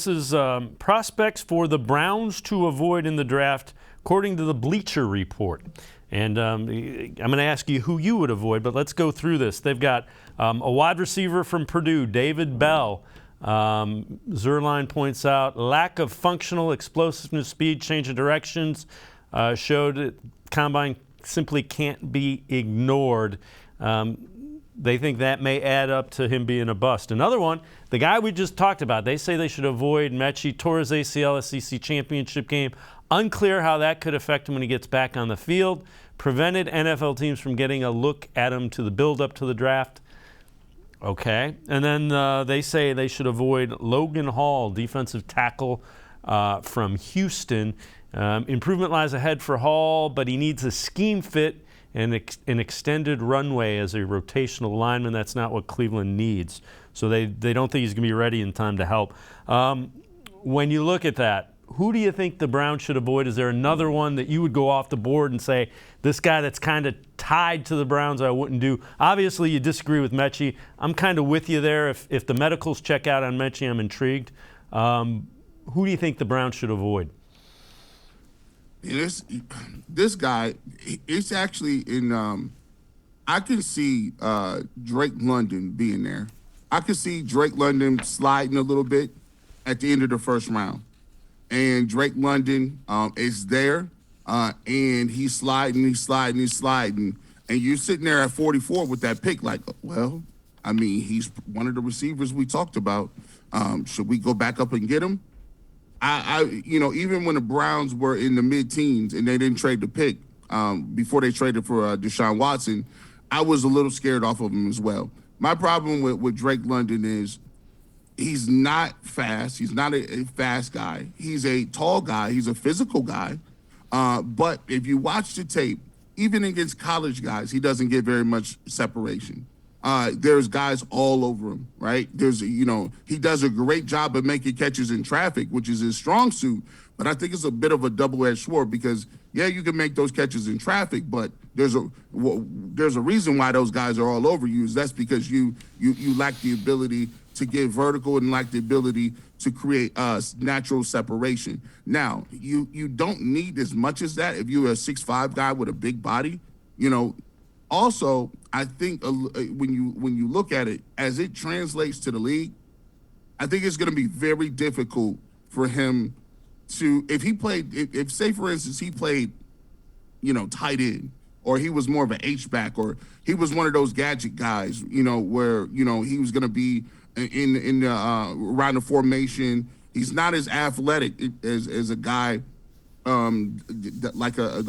This is prospects for the Browns to avoid in the draft, according to the Bleacher Report. And I'm going to ask you who you would avoid, but let's go through this. They've got a wide receiver from Purdue, David Bell. Zerline points out lack of functional explosiveness, speed, change of directions, showed that combine simply can't be ignored. They think that may add up to him being a bust. Another one, the guy we just talked about, they say they should avoid Mechie, tore his ACL SEC championship game. Unclear how that could affect him when he gets back on the field. Prevented NFL teams from getting a look at him to the build-up to the draft. Okay. And then they say they should avoid Logan Hall, defensive tackle from Houston. Improvement lies ahead for Hall, but he needs a scheme fit and an extended runway as a rotational lineman. That's not what Cleveland needs. So they don't think he's going to be ready in time to help. When you look at that, who do you think the Browns should avoid? Is there another one that you would go off the board and say, this guy that's kind of tied to the Browns I wouldn't do? Obviously, you disagree with Mechie. I'm kind of with you there. If the medicals check out on Mechie, I'm intrigued. Who do you think the Browns should avoid? This guy, it's actually in, I can see Drake London being there. I can see Drake London sliding a little bit at the end of the first round. And Drake London is there, and he's sliding. And you're sitting there at 44 with that pick like, well, I mean, he's one of the receivers we talked about. Should we go back up and get him? Even when the Browns were in the mid-teens and they didn't trade the pick before they traded for Deshaun Watson, I was a little scared off of him as well. My problem with Drake London is he's not fast. He's not a fast guy. He's a tall guy. He's a physical guy. But if you watch the tape, even against college guys, he doesn't get very much separation. There's guys all over him, right? He does a great job of making catches in traffic, which is his strong suit. But I think it's a bit of a double-edged sword because, yeah, you can make those catches in traffic, but there's a reason why those guys are all over you. That's because you lack the ability to get vertical and lack the ability to create natural separation. Now, you don't need as much as that if you're a 6'5" guy with a big body, Also, I think when you look at it, as it translates to the league, I think it's going to be very difficult for him to, if say for instance he played, tight end, or he was more of an H-back, or he was one of those gadget guys, where he was going to be in around the formation. He's not as athletic as a guy. Like a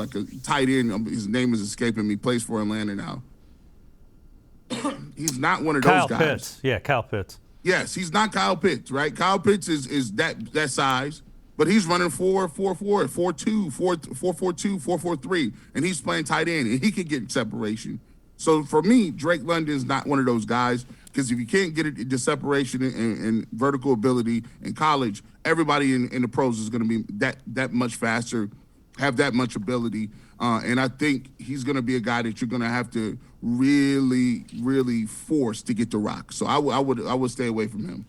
tight end. His name is escaping me. Plays for Atlanta now. He's not one of those guys. Kyle Pitts. Yeah, Kyle Pitts. Yes, he's not Kyle Pitts, right? Kyle Pitts is that size, but he's running 4.44, 4.2, 4.42, 4.43, and he's playing tight end, and he can get separation. So for me, Drake London's not one of those guys, because if you can't get it, the separation and vertical ability in college, everybody in the pros is going to be that much faster, have that much ability. And I think he's going to be a guy that you're going to have to really, really force to get the rock. So I would stay away from him.